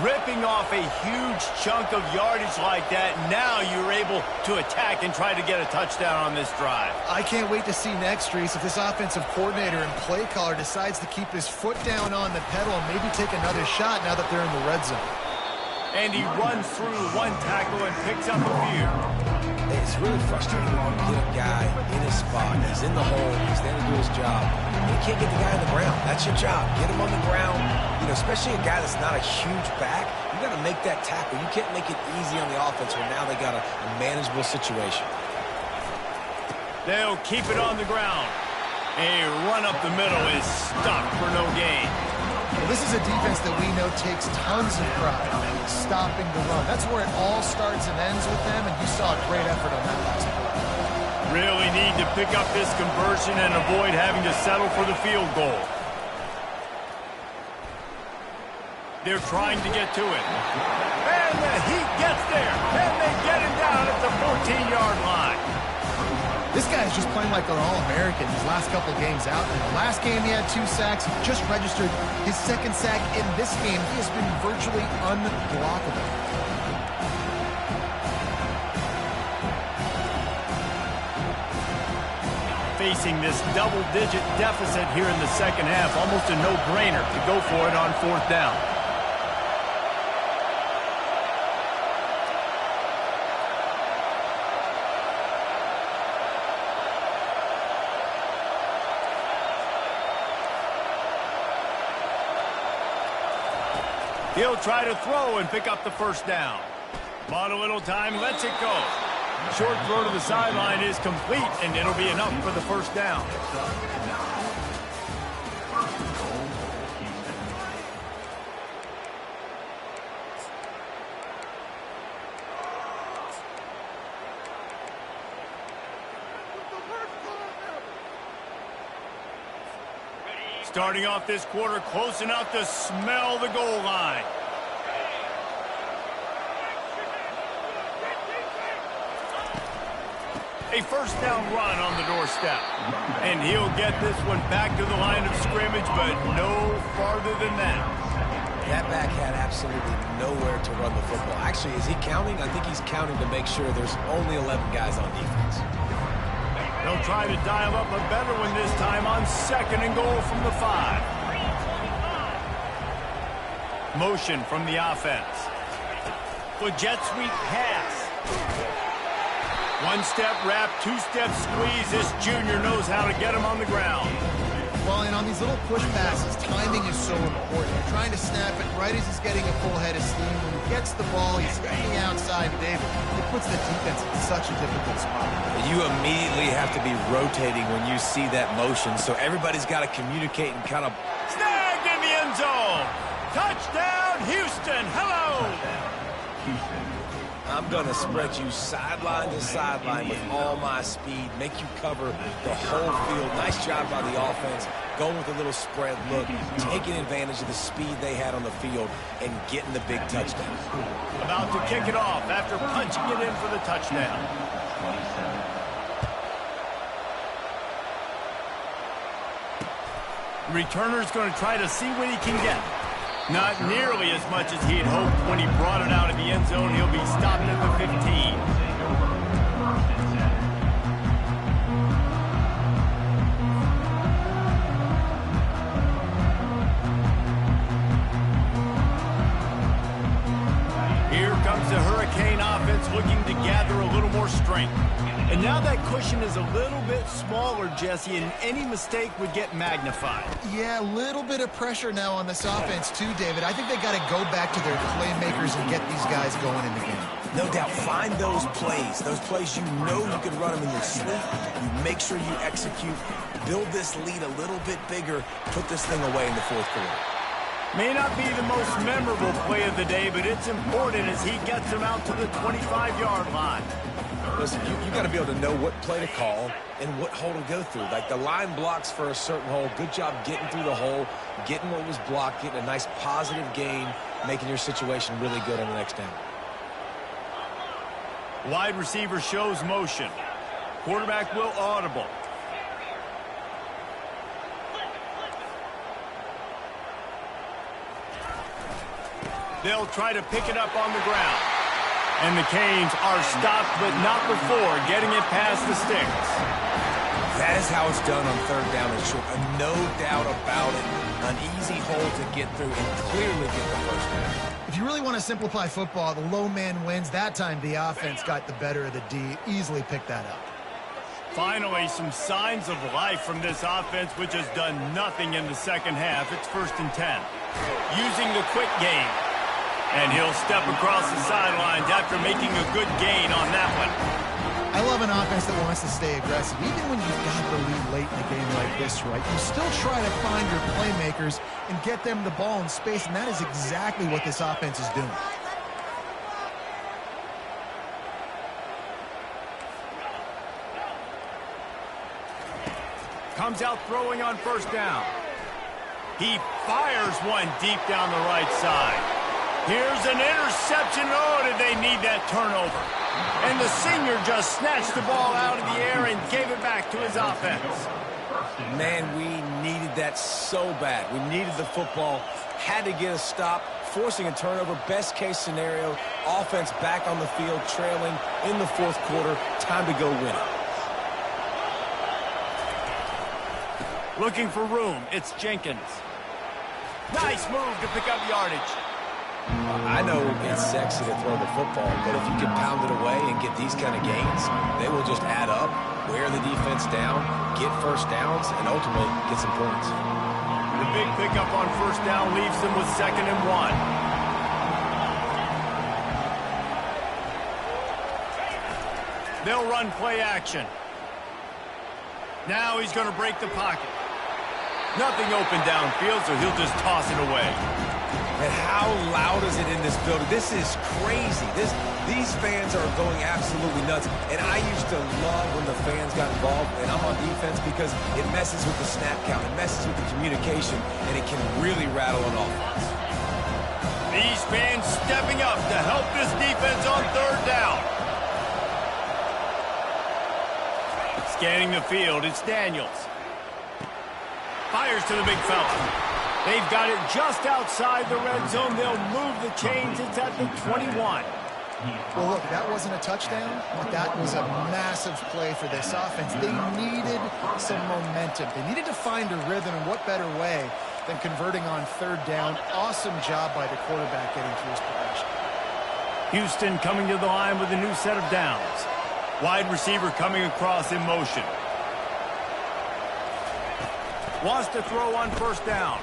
Ripping off a huge chunk of yardage like that, now you're able to attack and try to get a touchdown on this drive. I can't wait to see next, Reese, if this offensive coordinator and play caller decides to keep his foot down on the pedal and maybe take another shot now that they're in the red zone. And he runs through one tackle and picks up a few. It's really frustrating when you get a guy in his spot. He's in the hole. He's there to do his job. And you can't get the guy on the ground. That's your job. Get him on the ground. You know, especially a guy that's not a huge back. You got to make that tackle. You can't make it easy on the offense when now they got a manageable situation. They'll keep it on the ground. A run up the middle is stuck for no gain. Well, this is a defense that we know takes tons of pride in stopping the run. That's where it all starts and ends with them, and you saw a great effort on that last play. Really need to pick up this conversion and avoid having to settle for the field goal. They're trying to get to it. And the Heat gets there, and they get him down at the 14-yard line. This guy is just playing like an All-American these last couple games out. In the last game, he had 2 sacks. He just registered his 2nd sack in this game. He has been virtually unblockable. Facing this double-digit deficit here in the second half, almost a no-brainer to go for it on 4th down. He'll try to throw and pick up the 1st down. Bought a little time, lets it go. Short throw to the sideline is complete, and it'll be enough for the 1st down. Starting off this quarter close enough to smell the goal line. A 1st down run on the doorstep. And he'll get this one back to the line of scrimmage, but no farther than that. That back had absolutely nowhere to run the football. Actually, is he counting? I think he's counting to make sure there's only 11 guys on defense. They'll try to dial up a better one this time on 2nd and goal from the 5. Motion from the offense. The jet sweep pass. 1-step wrap, 2-step squeeze. This junior knows how to get him on the ground. Well, and on these little push passes, timing is so important. You're trying to snap it right as he's getting a full head of steam. When he gets the ball, he's stepping outside, David. It puts the defense in such a difficult spot. You immediately have to be rotating when you see that motion, so everybody's got to communicate and kind of... Snagged in the end zone! Touchdown, Houston! Hello! I'm going to spread you sideline to sideline with all my speed, make you cover the whole field. Nice job by the offense, going with a little spread look, taking advantage of the speed they had on the field, and getting the big touchdown. About to kick it off after punching it in for the touchdown. Returner's going to try to see what he can get. Not nearly as much as he had hoped when he brought it out of the end zone. He'll be stopped at the 15. Here comes the Hurricane offense looking to gather a little more strength. And now that cushion is a little bit smaller, Jesse, and any mistake would get magnified. Yeah, a little bit of pressure now on this offense too, David. I think they got to go back to their playmakers and get these guys going in the game. No doubt, find those plays you know you can run them in your sleep. You make sure you execute, build this lead a little bit bigger, put this thing away in the fourth quarter. May not be the most memorable play of the day, but it's important as he gets them out to the 25-yard line. Listen, you got to be able to know what play to call and what hole to go through. Like the line blocks for a certain hole. Good job getting through the hole, getting what was blocked, getting a nice positive gain, making your situation really good on the next down. Wide receiver shows motion. Quarterback will audible. They'll try to pick it up on the ground. And the Canes are stopped, but not before getting it past the sticks. That is how it's done on third down and short. No doubt about it. An easy hole to get through and clearly get the first down. If you really want to simplify football, the low man wins. That time the offense got the better of the D. Easily picked that up. Finally, some signs of life from this offense, which has done nothing in the second half. It's 1st and 10. Using the quick game. And he'll step across the sidelines after making a good gain on that one. I love an offense that wants to stay aggressive. Even when you've got the lead late in a game like this, right, you still try to find your playmakers and get them the ball in space, and that is exactly what this offense is doing. Comes out throwing on 1st down. He fires one deep down the right side. Here's an interception. Oh, did they need that turnover? And the senior just snatched the ball out of the air and gave it back to his offense. Man, we needed that so bad. We needed the football, had to get a stop, forcing a turnover. Best case scenario, offense back on the field, trailing in the fourth quarter. Time to go win it. Looking for room, it's Jenkins. Nice move to pick up yardage. I know it's sexy to throw the football, but if you can pound it away and get these kind of gains, they will just add up, wear the defense down, get first downs, and ultimately get some points. The big pickup on 1st down leaves them with 2nd and 1. They'll run play action. Now he's going to break the pocket. Nothing open downfield, so he'll just toss it away. And how loud is it in this building? This is crazy. These fans are going absolutely nuts. And I used to love when the fans got involved, and I'm on defense because it messes with the snap count, it messes with the communication, and it can really rattle an offense. These fans stepping up to help this defense on 3rd down. Scanning the field, it's Daniels. Fires to the big fella. They've got it just outside the red zone. They'll move the chains. It's at the 21. Well, look, that wasn't a touchdown, but that was a massive play for this offense. They needed some momentum. They needed to find a rhythm, and what better way than converting on 3rd down. Awesome job by the quarterback getting through his progression. Houston coming to the line with a new set of downs. Wide receiver coming across in motion. Wants to throw on 1st down.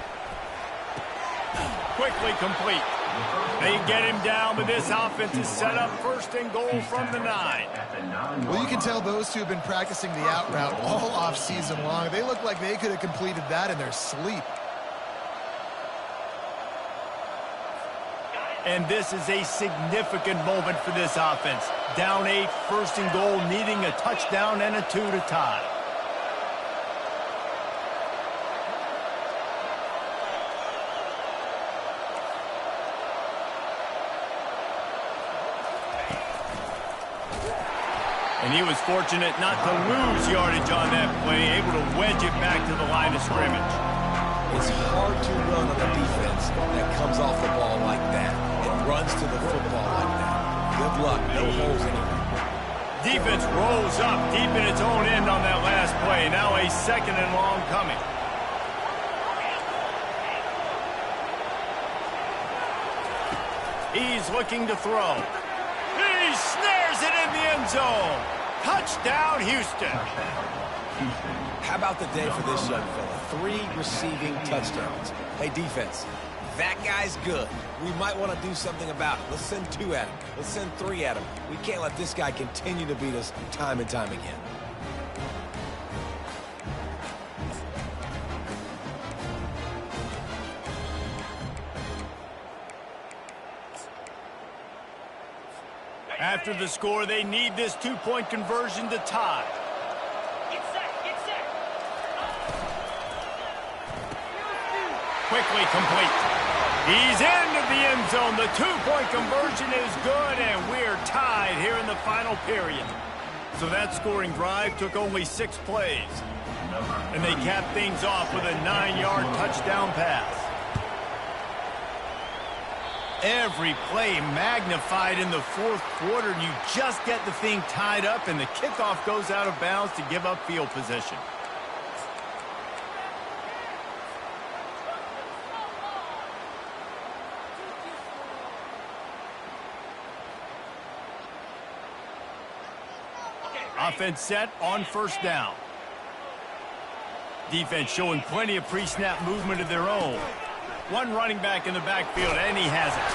Quickly complete. They get him down, but this offense is set up 1st and goal from the 9. Well, you can tell those two have been practicing the out route all off season long. They look like they could have completed that in their sleep. And this is a significant moment for this offense. Down 8, 1st and goal, needing a touchdown and a 2 to tie. And he was fortunate not to lose yardage on that play, able to wedge it back to the line of scrimmage. It's hard to run on a defense that comes off the ball like that and runs to the football like that. Good luck, no holes anywhere. Defense rolls up deep in its own end on that last play. Now a 2nd and long coming. He's looking to throw. He snares it in the end zone. Touchdown, Houston. How about the day for this young fella? 3 receiving touchdowns. Hey, defense, that guy's good. We might want to do something about it. Let's send 2 at him. Let's send 3 at him. We can't let this guy continue to beat us time and time again. After the score, they need this 2-point conversion to tie. Get set. Quickly complete. He's into the end zone. The 2-point conversion is good, and we're tied here in the final period. So that scoring drive took only 6 plays. And they capped things off with a 9-yard touchdown pass. Every play magnified in the 4th quarter, and you just get the thing tied up, and the kickoff goes out of bounds to give up field position. Offense set on first down. Defense showing plenty of pre-snap movement of their own. One running back in the backfield, and he has it.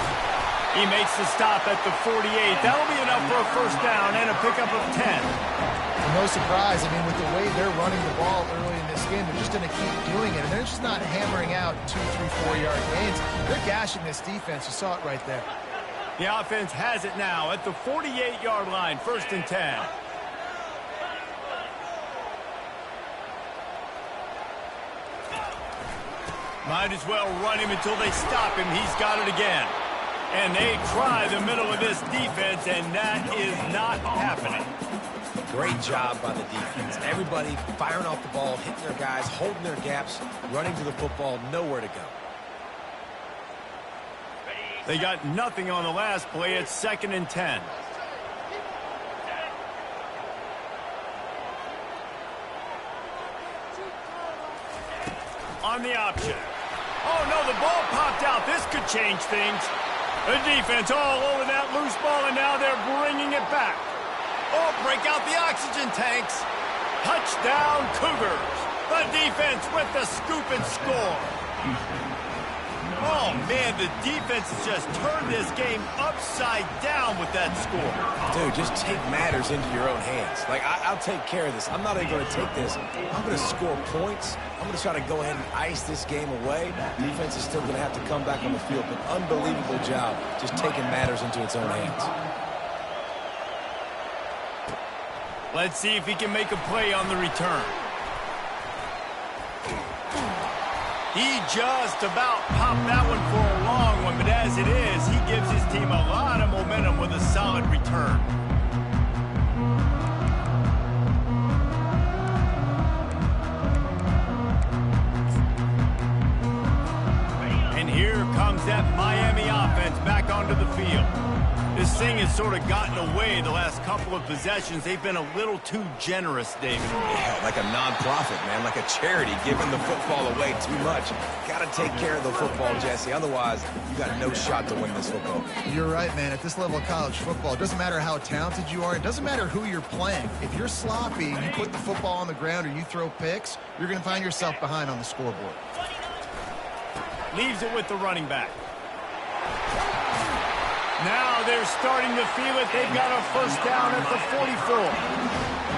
He makes the stop at the 48. That'll be enough for a first down and a pickup of 10. And no surprise, I mean, with the way they're running the ball early in this game, they're just going to keep doing it. And they're just not hammering out 2, 3, 4-yard gains. They're gashing this defense. You saw it right there. The offense has it now at the 48-yard line, 1st and 10. Might as well run him until they stop him. He's got it again. And they try the middle of this defense, and that is not happening. Great job by the defense. Everybody firing off the ball, hitting their guys, holding their gaps, running to the football, nowhere to go. They got nothing on the last play. It's 2nd and 10. On the option. Oh, no, the ball popped out. This could change things. The defense all over that loose ball, and now they're bringing it back. Oh, break out the oxygen tanks. Touchdown, Cougars. The defense with the scoop and score. Oh, man, the defense has just turned this game upside down with that score. Dude, just take matters into your own hands. Like, I'll take care of this. I'm not even going to take this. I'm going to score points. I'm going to try to go ahead and ice this game away. Defense is still going to have to come back on the field. But unbelievable job just taking matters into its own hands. Let's see if he can make a play on the return. He just about popped that one for a long one, but as it is, he gives his team a lot of momentum with a solid return. And here comes that Miami offense back onto the field. This thing has sort of gotten away the last couple of possessions. They've been a little too generous, David. Yeah, like a non-profit, man, like a charity, giving the football away too much. Got to take care of the football, Jesse. Otherwise, you got no shot to win this football. You're right, man. At this level of college football, it doesn't matter how talented you are. It doesn't matter who you're playing. If you're sloppy and you put the football on the ground or you throw picks, you're going to find yourself behind on the scoreboard. Leaves it with the running back. Now they're starting to feel it. They've got a first down at the 44.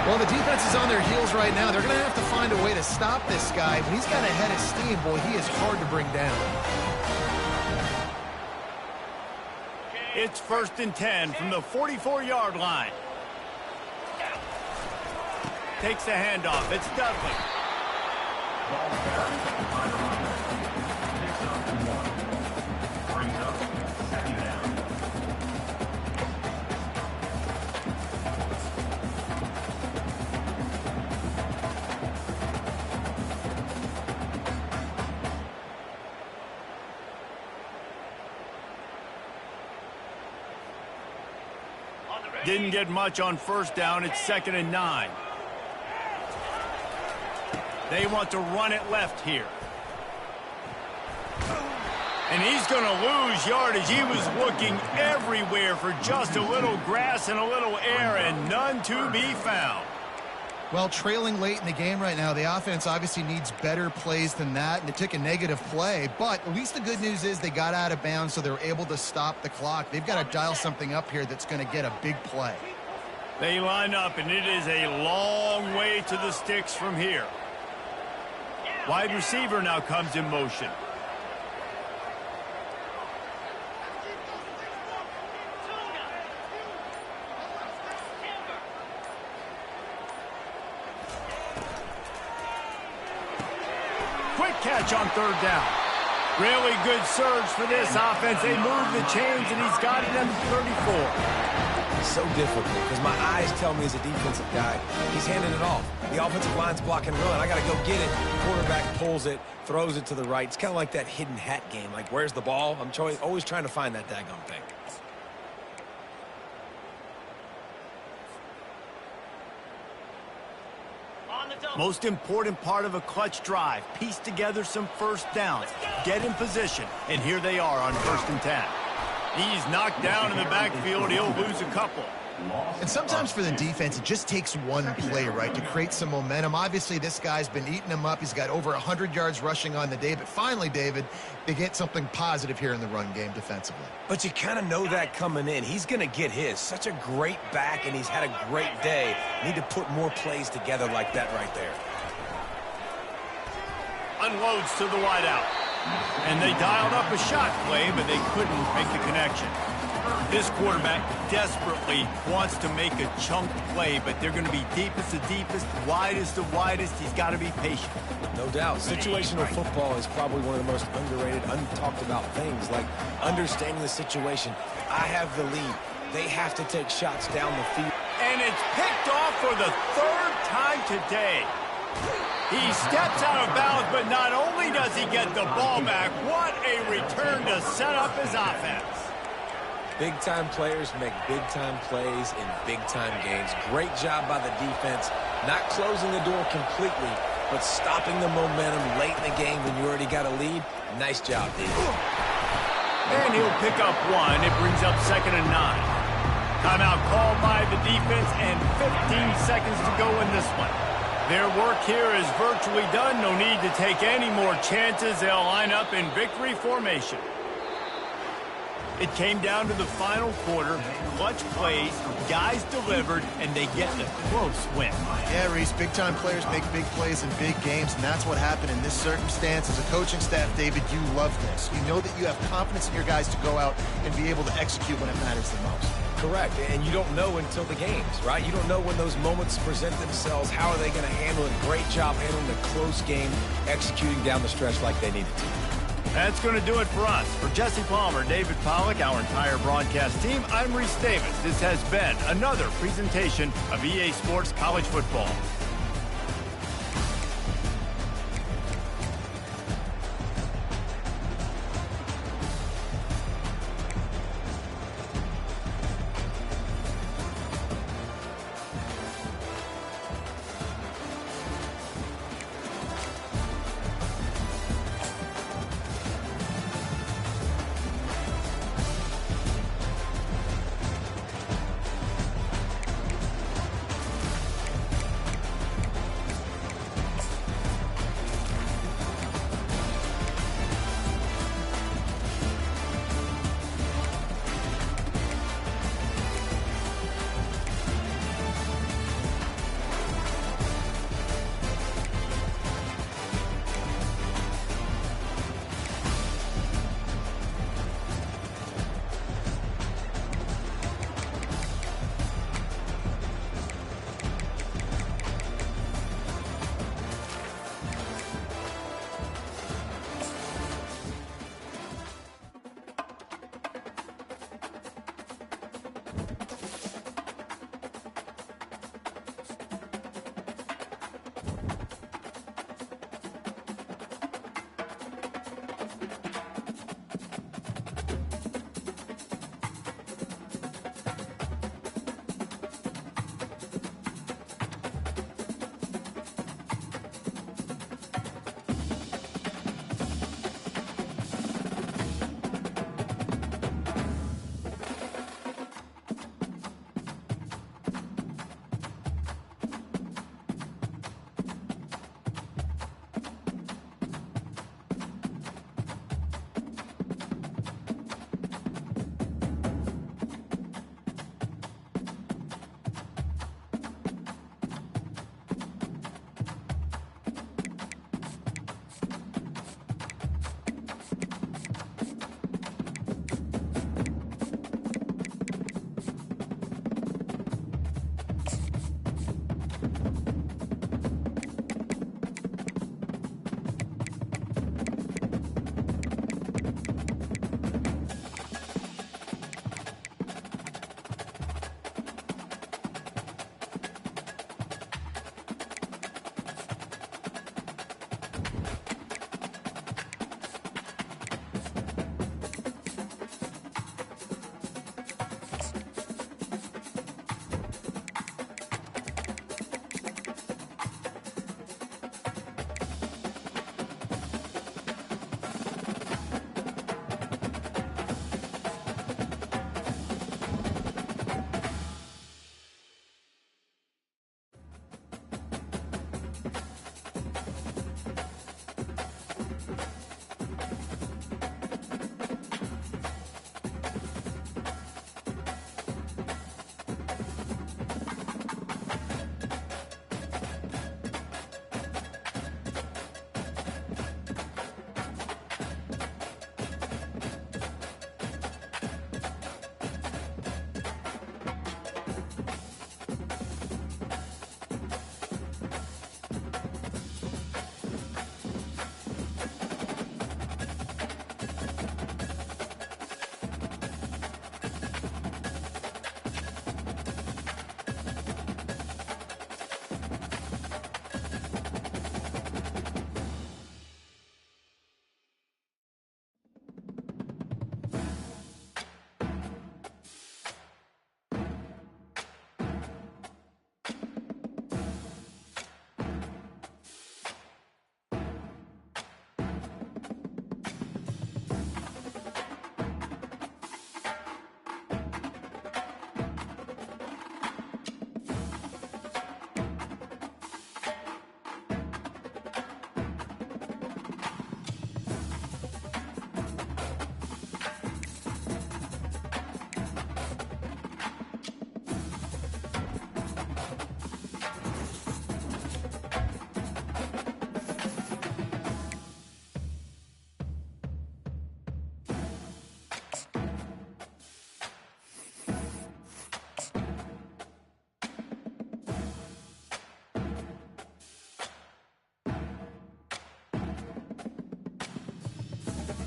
Well, the defense is on their heels right now. They're going to have to find a way to stop this guy. When he's got a head of steam, boy, he is hard to bring down. It's 1st and 10 from the 44-yard line. Takes the handoff. It's Dudley. Didn't get much on first down. It's 2nd and 9. They want to run it left here. And he's going to lose yardage. He was looking everywhere for just a little grass and a little air, and none to be found. Well, trailing late in the game right now, the offense obviously needs better plays than that, and it took a negative play. But at least the good news is they got out of bounds, so they were able to stop the clock. They've got to dial something up here that's going to get a big play. They line up, and it is a long way to the sticks from here. Wide receiver now comes in motion. Quick catch on third down. Really good surge for this offense. They move the chains, and he's got it under 34. It's so difficult because my eyes tell me as a defensive guy, he's handing it off. The offensive line's blocking run. I got to go get it. Quarterback pulls it, throws it to the right. It's kind of like that hidden hat game. Like, where's the ball? I'm always trying to find that daggone thing. Most important part of a clutch drive. Piece together some first downs. Get in position. And here they are on 1st and 10. He's knocked down in the backfield. He'll lose a couple. And sometimes for the defense, it just takes one play, right, to create some momentum. Obviously, this guy's been eating them up. He's got over 100 yards rushing on the day. But finally, David, they get something positive here in the run game defensively. But you kind of know that coming in. He's going to get his. Such a great back, and he's had a great day. Need to put more plays together like that right there. Unloads to the wideout. And they dialed up a shot play, but they couldn't make the connection. This quarterback desperately wants to make a chunk play, but they're going to be deepest to deepest, widest to widest. He's got to be patient. No doubt. Situational football is probably one of the most underrated, untalked about things, like understanding the situation. I have the lead. They have to take shots down the field. And it's picked off for the 3rd time today. He steps out of bounds, but not only does he get the ball back, what a return to set up his offense. Big-time players make big-time plays in big-time games. Great job by the defense, not closing the door completely, but stopping the momentum late in the game when you already got a lead. Nice job, David. And he'll pick up one. It brings up 2nd and 9. Timeout called by the defense, and 15 seconds to go in this one. Their work here is virtually done. No need to take any more chances. They'll line up in victory formation. It came down to the final quarter. Clutch plays, guys delivered, and they get the close win. Yeah, Reese, big-time players make big plays in big games, and that's what happened in this circumstance. As a coaching staff, David, you love this. You know that you have confidence in your guys to go out and be able to execute when it matters the most. Correct, and you don't know until the games, right? You don't know when those moments present themselves. How are they going to handle it? Great job handling a close game, executing down the stretch like they needed to. That's going to do it for us. For Jesse Palmer, David Pollack, our entire broadcast team, I'm Reese Davis. This has been another presentation of EA Sports College Football.